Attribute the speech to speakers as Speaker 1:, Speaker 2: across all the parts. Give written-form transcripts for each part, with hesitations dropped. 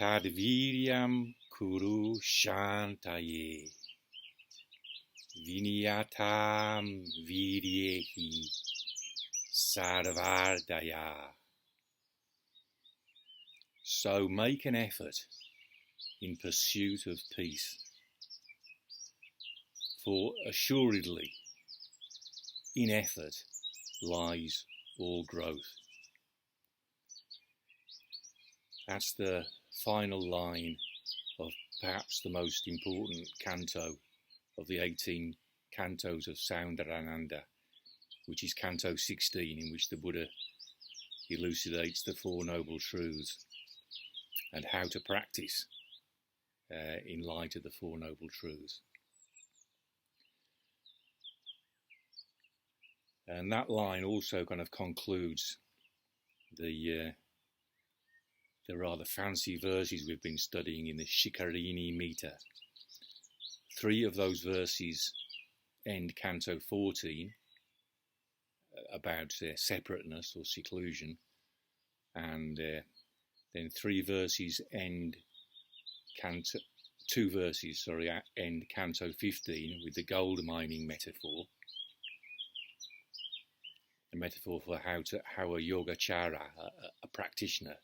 Speaker 1: vīryam kuru śāntaye, viniyataṁ vīrye sarva-rddhayaḥ. So make an effort in pursuit of peace, for assuredly in effort lies all growth. That's the final line of perhaps the most important canto of the 18 cantos of Saundarananda, which is Canto 16, in which the Buddha elucidates the Four Noble Truths and how to practice in light of the Four Noble Truths. And that line also kind of concludes the rather fancy verses we've been studying in the Shikarini meter. 3 of those verses end Canto 14 about separateness or seclusion, and then 3 verses end Canto 15 with the gold mining metaphor. A metaphor for how a yogachara, a practitioner,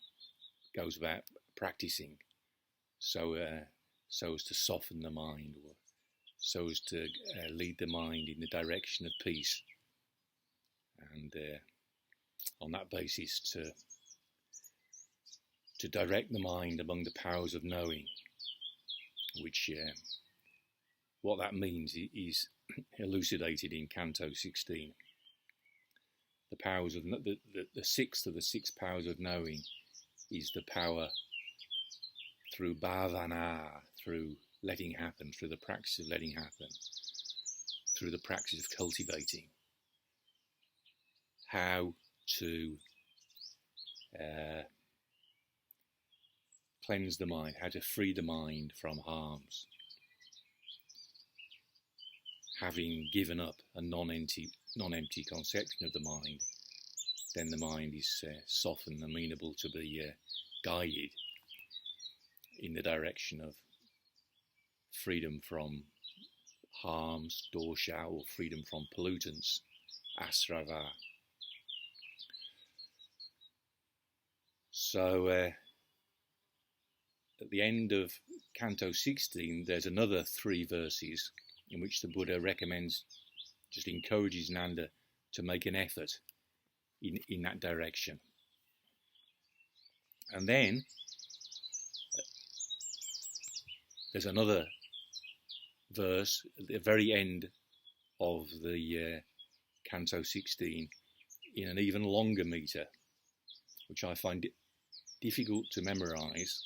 Speaker 1: goes about practicing so as to soften the mind, or so as to lead the mind in the direction of peace, and on that basis to direct the mind among the powers of knowing, which what that means is elucidated in Canto 16. The powers of the 6th of the 6 powers of knowing is the power through bhavana, through letting happen, through the practice of letting happen, through the practice of cultivating, how to cleanse the mind, how to free the mind from harms. Having given up a non-empty conception of the mind, then the mind is softened, amenable to be guided in the direction of freedom from harms, dosha, or freedom from pollutants, asrava. So at the end of Canto 16, there's another 3 verses in which the Buddha just encourages Nanda to make an effort in that direction. And then there's another verse at the very end of the Canto 16 in an even longer meter, which I find it difficult to memorize,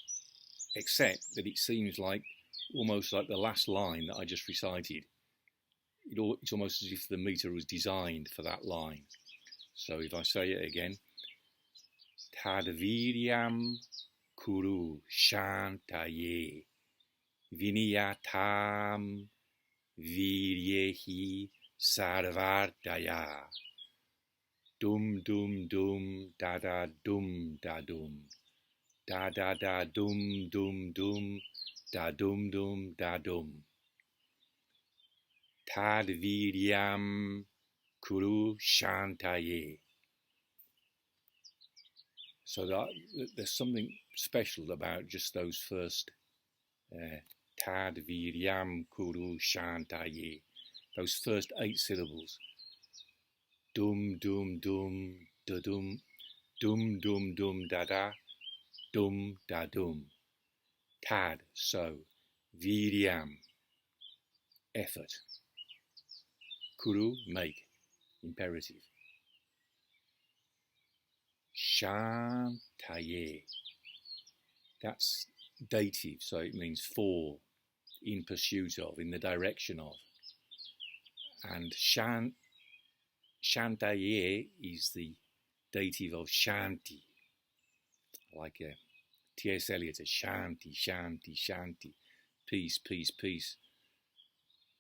Speaker 1: except that it seems like almost like the last line that I just recited. It's almost as if the meter was designed for that line. So if I say it again, vīryam kuru śāntaye, viniyataṁ vīrye sarva-rddhayaḥ, dum dum dum da da dum da dum, da da da dum dum dum da dum dum da dum. Vīryam kuru śāntaye. So there's something special about just those first vīryam kuru śāntaye, those first 8 syllables. Dum dum dum da dum, dum dum dum da da, dum da dum. So vīryam, effort. Kuru, make, imperative. Śāntaye, that's dative, so it means for, in pursuit of, in the direction of. And śāntaye is the dative of shanti, like T.S. Eliot, shanti, shanti, shanti, peace, peace, peace.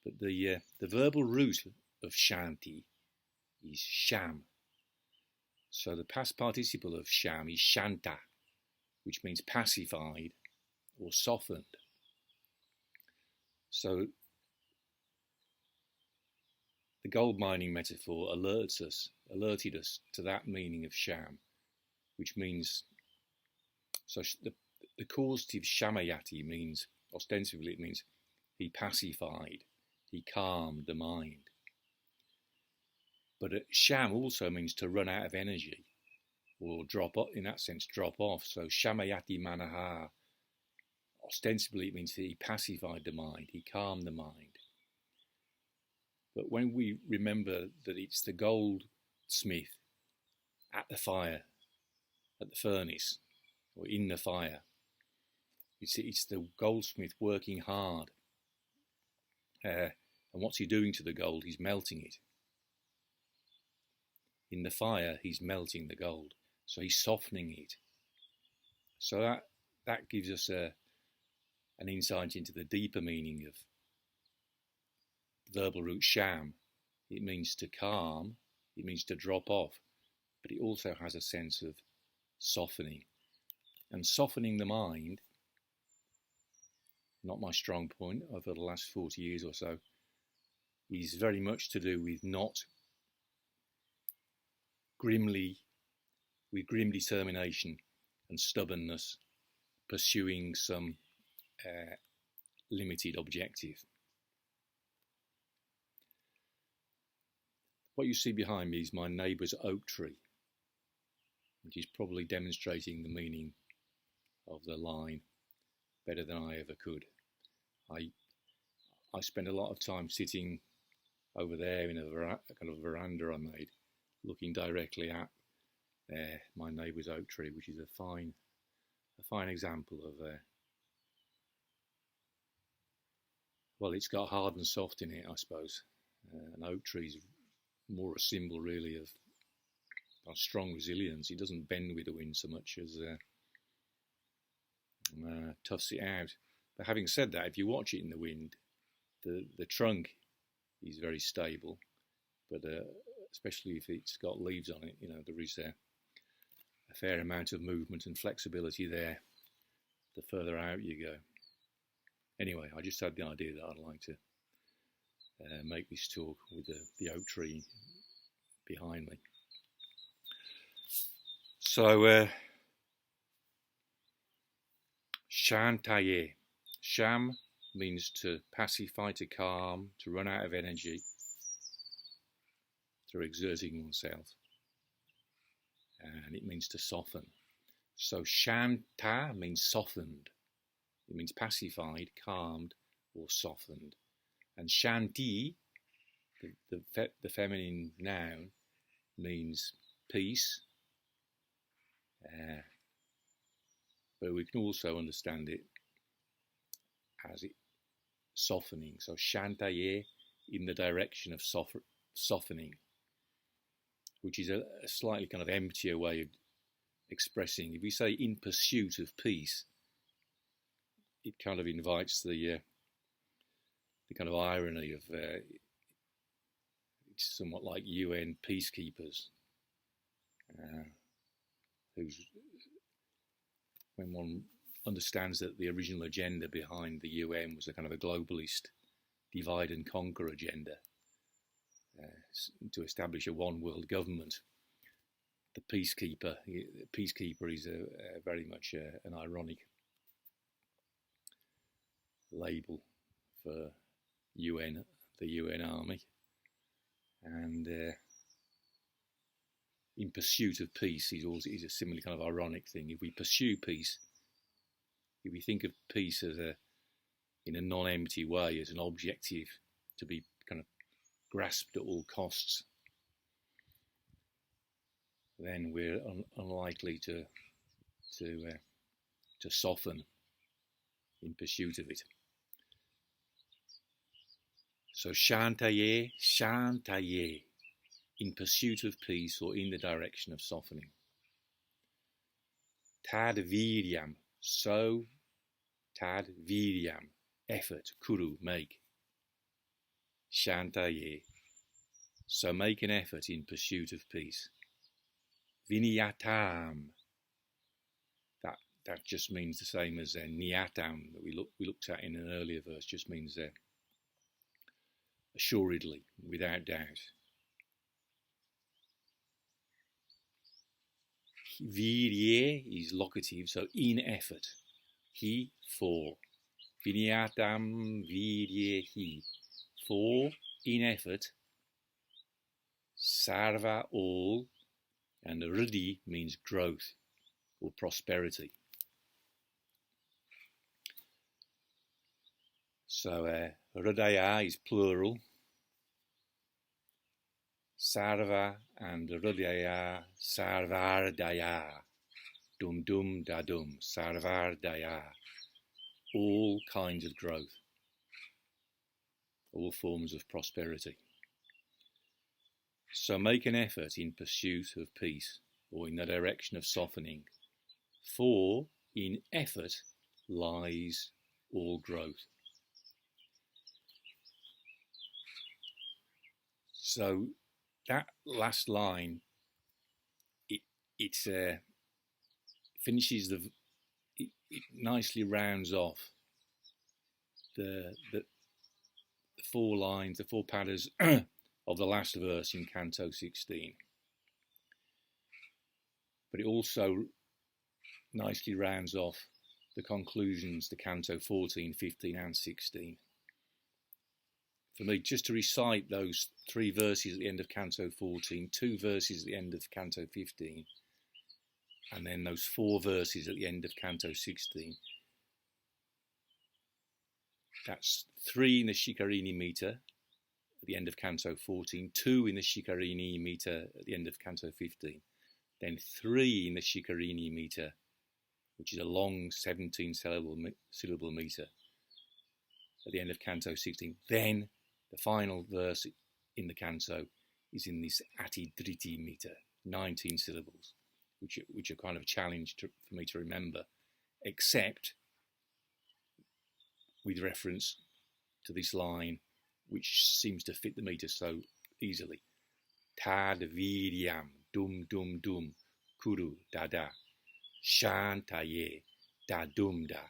Speaker 1: But the verbal root of shanti is sham. So the past participle of sham is shanta, which means pacified or softened. So the gold mining metaphor alerted us to that meaning of sham, which means, so the causative shamayati means, ostensibly it means he pacified, he calmed the mind. But sham also means to run out of energy, or drop off, in that sense, drop off. So shamayati manaha, ostensibly it means that he pacified the mind, he calmed the mind. But when we remember that it's the goldsmith at the fire, at the furnace, or in the fire, it's the goldsmith working hard. And what's he doing to the gold? He's melting it. In the fire, he's melting the gold. So he's softening it. So that gives us an insight into the deeper meaning of the verbal root sham. It means to calm, it means to drop off, but it also has a sense of softening. And softening the mind, not my strong point over the last 40 years or so, is very much to do with not with grim determination and stubbornness, pursuing some limited objective. What you see behind me is my neighbour's oak tree, which is probably demonstrating the meaning of the line better than I ever could. I spend a lot of time sitting over there in a kind of veranda I made, looking directly at my neighbour's oak tree, which is a fine example of well, it's got hard and soft in it, I suppose. An oak tree is more a symbol, really, of strong resilience. It doesn't bend with the wind so much as toughs it out. But having said that, if you watch it in the wind, the trunk is very stable, but especially if it's got leaves on it, there is a fair amount of movement and flexibility there the further out you go. Anyway, I just had the idea that I'd like to make this talk with the oak tree behind me. So, śāntaye. Sham means to pacify, to calm, to run out of energy through exerting oneself. And it means to soften. So shanta means softened. It means pacified, calmed, or softened. And shanti, the feminine noun, means peace. But we can also understand it as it softening. So śāntaye, in the direction of softening, which is a slightly kind of emptier way of expressing. If we say in pursuit of peace, it kind of invites the kind of irony of it's somewhat like UN peacekeepers, who's, when one understands that the original agenda behind the UN was a kind of a globalist divide and conquer agenda, to establish a one world government. The peacekeeper is a very much an ironic label for UN, the UN army, and in pursuit of peace is a similarly kind of ironic thing. If we pursue peace, if we think of peace as in a non-empty way, as an objective to be kind of grasped at all costs, then we're unlikely to soften in pursuit of it. So śāntaye, in pursuit of peace or in the direction of softening. Tad vīryam, so tad vīryam, effort, kuru, make. Śāntaye, so make an effort in pursuit of peace. Viniyataṁ, that just means the same as viniyataṁ that we looked at in an earlier verse. Just means assuredly, without doubt. Vīrye is locative, so in effort. He, for. Viniyataṁ, vīrye, he. For, in effort. Sarva, all. And rddhi means growth or prosperity. So rddhayaḥ is plural. Sarva and rddhayaḥ, sarva-rddhayaḥ. Dum dum da dum, sarva-rddhayaḥ. All kinds of growth. All forms of prosperity. So make an effort in pursuit of peace, or in the direction of softening. For in effort lies all growth. So that last line, it finishes it nicely rounds off the 4 lines, the 4 padas of the last verse in Canto 16. But it also nicely rounds off the conclusions to Canto 14, 15 and 16. For me, just to recite those 3 verses at the end of Canto 14, 2 verses at the end of Canto 15, and then those 4 verses at the end of Canto 16, that's 3 in the Shikarini meter at the end of Canto 14, 2 in the Shikarini meter at the end of Canto 15, then 3 in the Shikarini meter, which is a long 17 syllable meter at the end of Canto 16. Then the final verse in the canto is in this atidhṛti meter, 19 syllables, which are kind of a challenge for me to remember, except with reference to this line, which seems to fit the meter so easily. Tad vīryam, dum dum dum, kuru da, śāntaye, da dum da.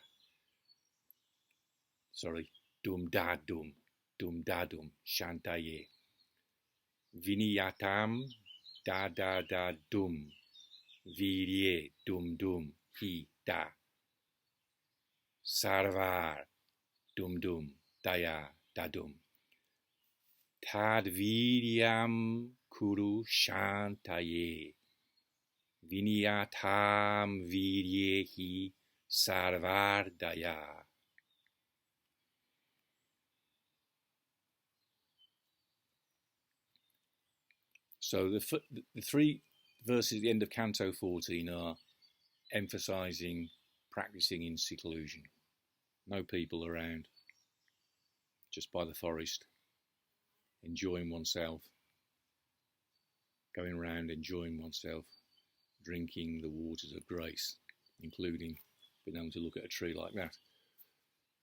Speaker 1: Sorry, dum da dum śāntaye. Viniyataṁ, da dum, vīrye, dum, he, da. Sarvar, dum, daya, dadum. Tad vīryam, kuru śāntaye. Viniyataṁ, vīrye, he, sarva-rddhayaḥ. So the 3 verses at the end of Canto 14 are emphasizing practicing in seclusion. No people around, just by the forest, enjoying oneself, going around enjoying oneself, drinking the waters of grace, including being able to look at a tree like that,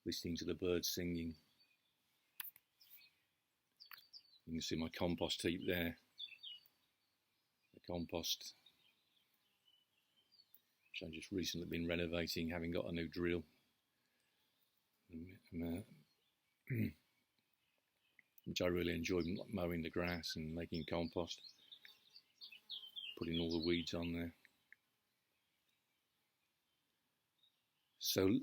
Speaker 1: listening to the birds singing. You can see my compost heap there. The compost, which I've just recently been renovating, having got a new drill. Which I really enjoy, mowing the grass and making compost, putting all the weeds on there. So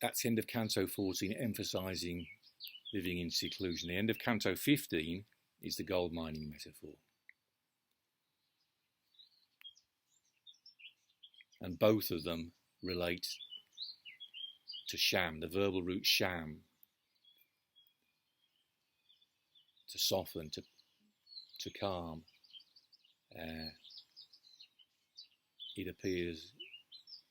Speaker 1: that's the end of Canto 14, emphasising living in seclusion. The end of Canto 15 is the gold mining metaphor. And both of them relate to sham, the verbal root sham, to soften, to calm. It appears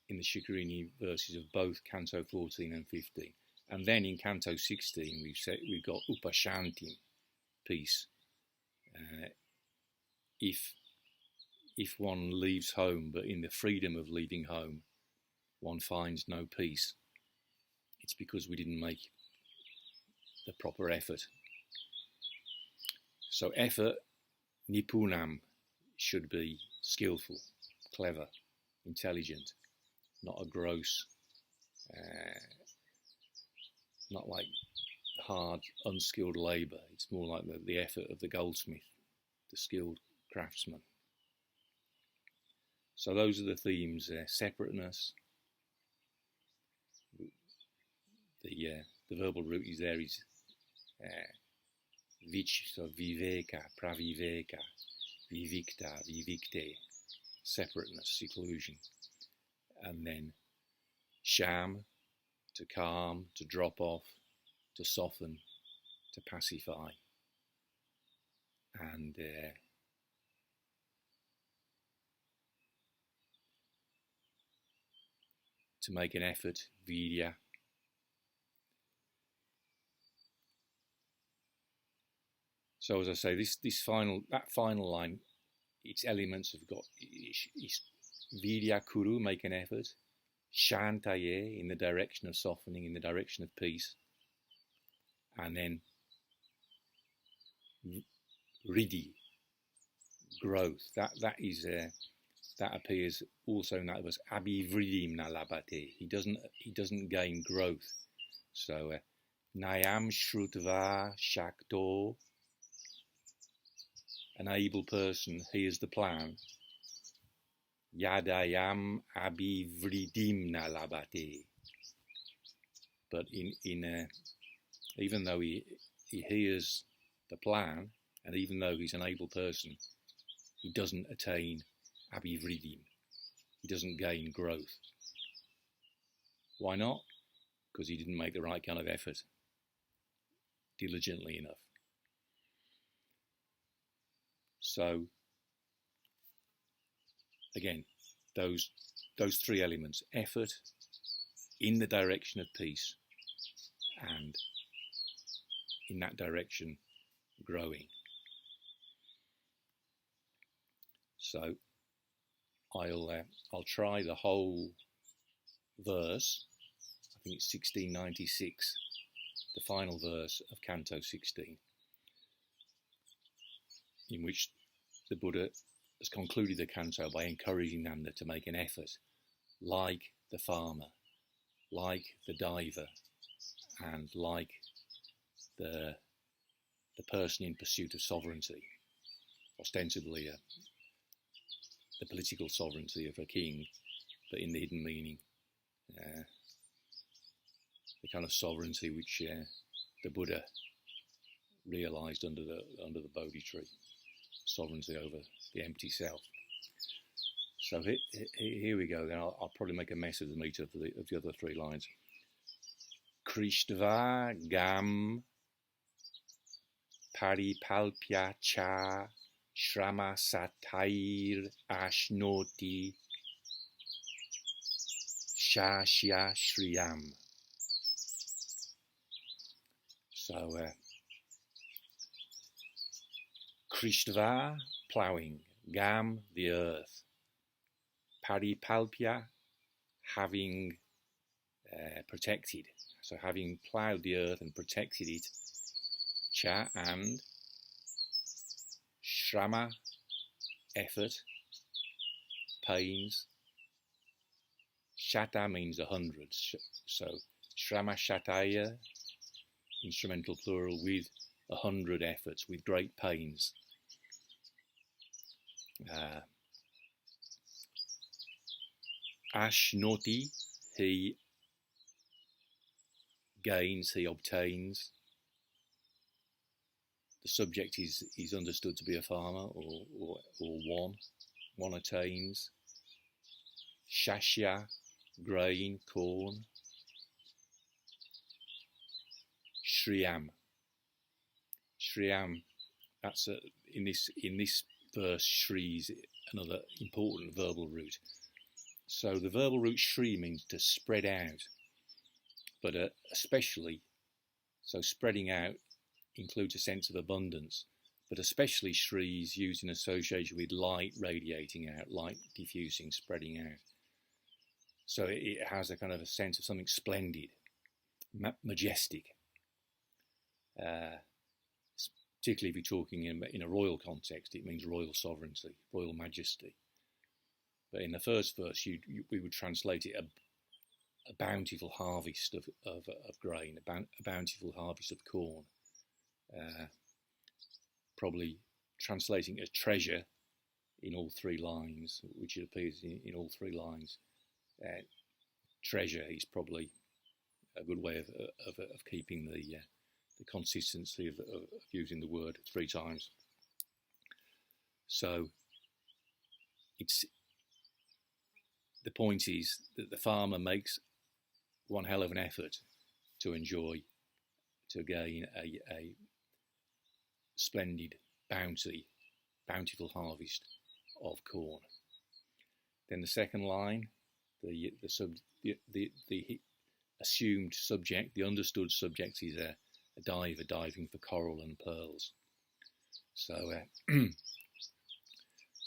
Speaker 1: in the Shikarini verses of both Canto 14 and 15. And then in Canto 16 we've got upashantim, peace. If one leaves home, but in the freedom of leaving home, one finds no peace, it's because we didn't make the proper effort. So effort, nipunam, should be skillful, clever, intelligent. not a gross, not like hard, unskilled labour. It's more like the effort of the goldsmith, the skilled craftsman. So those are the themes: separateness. The verbal root is there is vich, so viveka, pravigāhya, vivikta, vivikte, separateness, seclusion, and then sham, to calm, to drop off, to soften, to pacify, and to make an effort, vīrya. So as I say, that final line, its elements have got is vīrya, kuru, make an effort, śāntaye, in the direction of softening, in the direction of peace, and then riddhi, growth. That appears also in that verse. Abhivridim na labate. He doesn't gain growth. So nayam śrūṭvā shakto. An able person hears the plan. Yadayam abhivridim na labate. But even though he hears the plan, and even though he's an able person, he doesn't attain abhivridim. He doesn't gain growth. Why not? Because he didn't make the right kind of effort diligently enough. So again, those three elements: effort in the direction of peace, and in that direction growing. So I'll try the whole verse. I think it's 1696, the final verse of Canto 16, in which the Buddha has concluded the canto by encouraging Nanda to make an effort, like the farmer, like the diver, and like the person in pursuit of sovereignty, ostensibly the political sovereignty of a king, but in the hidden meaning, the kind of sovereignty which the Buddha realised under the Bodhi tree, sovereignty over the empty self. So here we go. Then I'll probably make a mess of the meter of the other three lines. kṛṣṭvā gam paripālya cha śrama-śatair aśnoti sasya-śriyaṁ. So kṛṣṭvā, ploughing, gam, the earth, paripālya, having protected, so having ploughed the earth and protected it, cha, and śrama, effort, pains, shata means 100, so śrama-śatair, instrumental plural, with 100 efforts, with great pains. Aśnoti, he gains, he obtains. The subject is understood to be a farmer or one attains. Sasya, grain, corn. Śriyaṁ, that's in this verse, Shri is another important verbal root. So the verbal root Shri means to spread out, but especially, so spreading out includes a sense of abundance, but especially Shri is used in association with light radiating out, light diffusing, spreading out. So it has a kind of a sense of something splendid, majestic. Particularly if you're talking in a royal context, it means royal sovereignty, royal majesty. But in the first verse, we would translate it a bountiful harvest of grain, a bountiful harvest of corn. Probably translating a treasure in all three lines, which it appears in all three lines. Treasure is probably a good way of keeping the consistency of using the word three times. So the point is that the farmer makes one hell of an effort to gain a splendid bountiful harvest of corn. Then the second line, the assumed subject, the understood subject is a diver diving for coral and pearls. So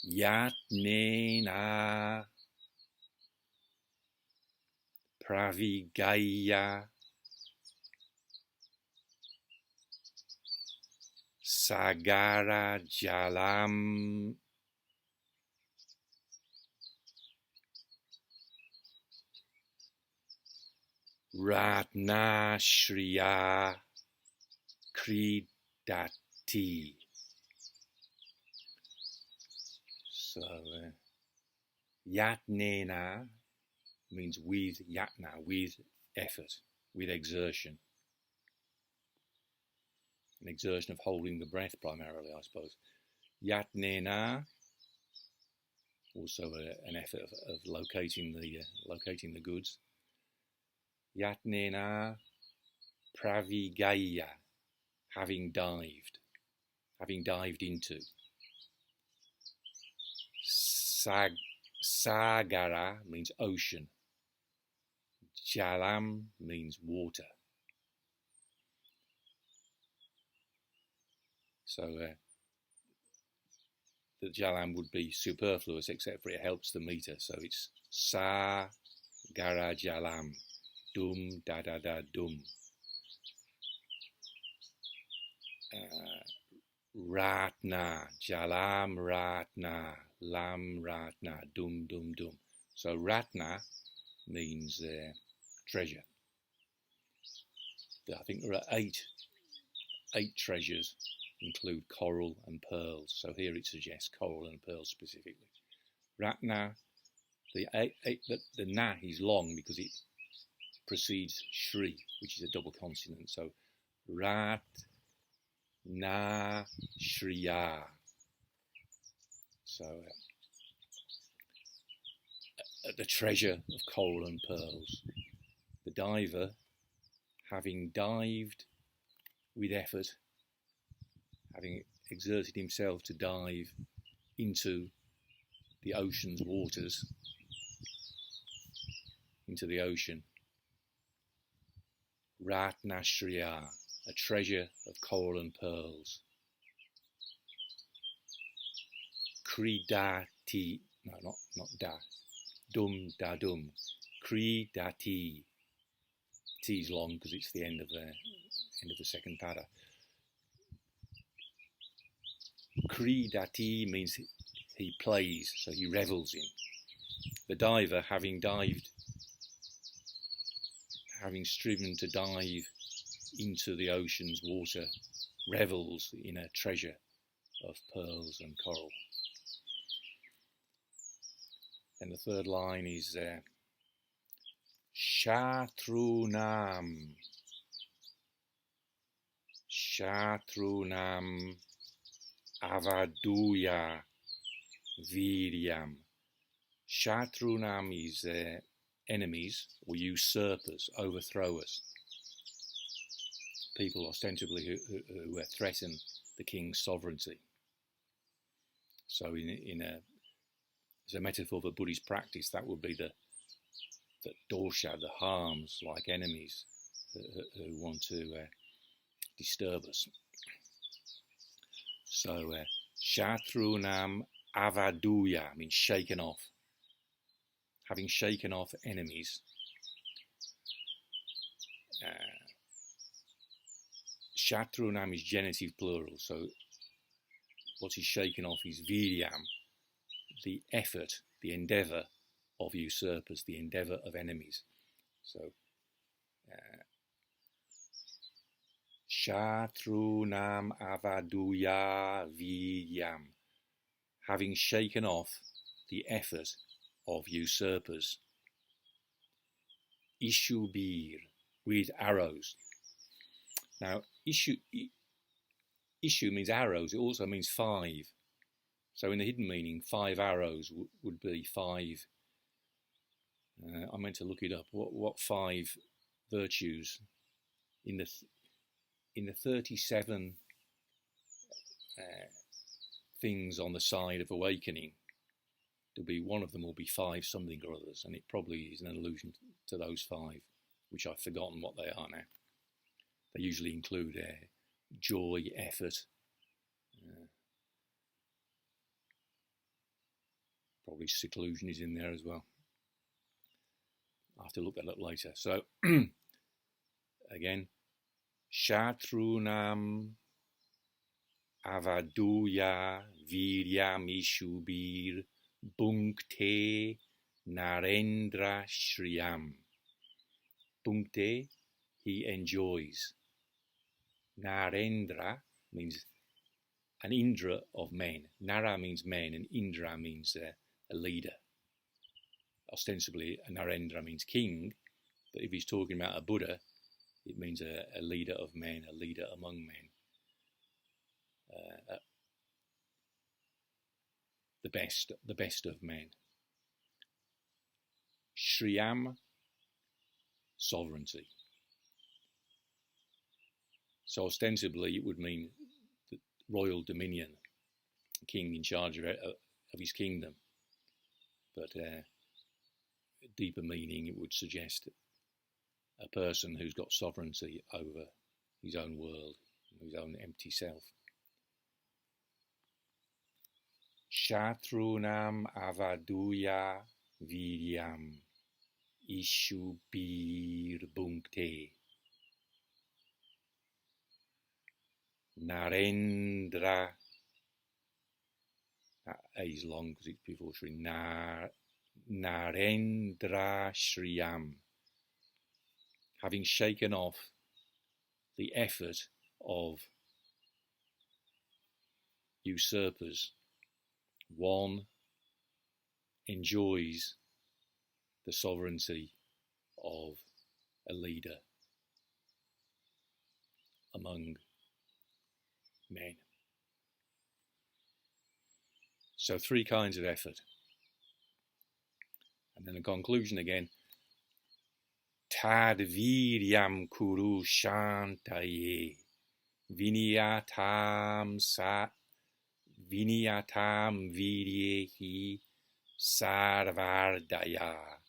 Speaker 1: yatnena pravigāhya sāgara-jalaṁ ratna-śriyā krīḍati. So yatnena means with yatna, with effort, with exertion. An exertion of holding the breath primarily, I suppose. Yatnena, also an effort of locating the goods. Yatnena pravigāhya, having dived into. Sāgara means ocean. Jalaṁ means water. So the jalam would be superfluous, except for it helps the meter. So it's sāgara-jalaṁ, dum da da da dum. Ratna, jalam ratna, lam ratna, dum dum dum. So ratna means treasure. I think there are eight treasures, include coral and pearls. So here it suggests coral and pearls specifically. Ratna, the na is long because it precedes shri, which is a double consonant. So ratna-śriyā. So the treasure of coral and pearls. The diver, having dived with effort, having exerted himself to dive into the ocean's waters, into the ocean. Ratna-śriyā, a treasure of coral and pearls. Krīḍati, no, not da, dum da dum. Krīḍati. T is long because it's the end of the second pada. Krīḍati means he plays, so he revels in. The diver, having striven to dive into the ocean's water, revels in a treasure of pearls and coral. And the third line is śatrūṇām. Śatrūṇām avadhūya vīryam. Śatrūṇām is enemies or usurpers, overthrowers. People ostensibly who threaten the king's sovereignty. So as a metaphor for Buddhist practice, that would be the dosha, the harms, like enemies who want to disturb us. So śatrūṇām avadhūya means shaken off. Having shaken off enemies, śatrūṇām is genitive plural, so what is shaken off is vīryam, the effort, the endeavour of usurpers, the endeavour of enemies. So, śatrūṇām avadhūya vīryam, having shaken off the effort of usurpers. Iṣubhir, with arrows. Now, ishu means arrows. It also means 5. So in the hidden meaning, 5 arrows would be 5. I meant to look it up. What 5 virtues in the 37 things on the side of awakening? There'll be one of them will be 5 something or others, and it probably is an allusion to those 5, which I've forgotten what they are now. They usually include joy, effort, probably seclusion is in there as well. I'll have to look that up later. So, again, śatrūṇām avadhūya vīryam iṣubhir bhuṅkte narendra-śriyaṁ. Bhuṅkte, he enjoys. Narendra means an Indra of men. Nara means men, and Indra means a leader. Ostensibly, a Narendra means king, but if he's talking about a Buddha, it means a leader of men, a leader among men. The best of men. Śriyaṁ, sovereignty. So ostensibly it would mean the royal dominion, king in charge of his kingdom. But deeper meaning, it would suggest a person who's got sovereignty over his own world, his own empty self. Śatrūṇām avadhūya vīryam iṣubhir bhuṅkte narendra. A is long because it's before Shri. Narendra-śriyaṁ, having shaken off the effort of usurpers, one enjoys the sovereignty of a leader among men. So 3 kinds of effort. And then the conclusion again. Tad vīryam kuru śāntaye viniyataṁ vīrye sarva-rddhayaḥ.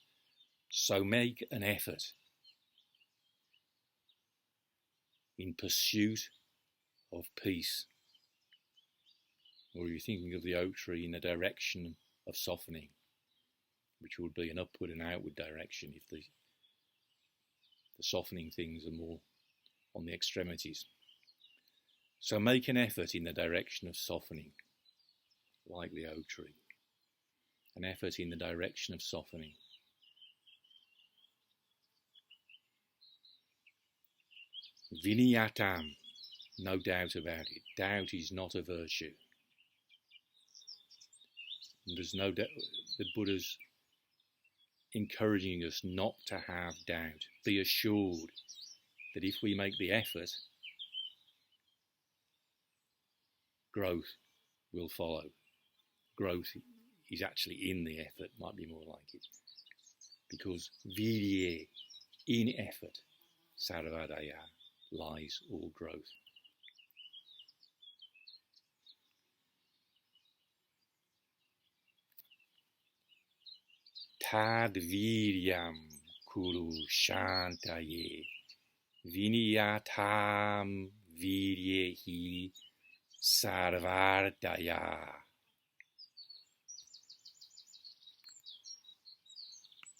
Speaker 1: So make an effort in pursuit of peace. Or you're thinking of the oak tree in the direction of softening, which would be an upward and outward direction if the softening things are more on the extremities. So make an effort in the direction of softening, like the oak tree. An effort in the direction of softening. Viniyataṁ, no doubt about it. Doubt is not a virtue. And there's no doubt the Buddha's encouraging us not to have doubt. Be assured that if we make the effort, growth will follow. Growth is actually in the effort, might be more like it. Because vīrye, in effort, sarva-rddhayaḥ, lies all growth. Tad vīryam kuru śāntaye viniyataṁ vīrye sarva-rddhayaḥ.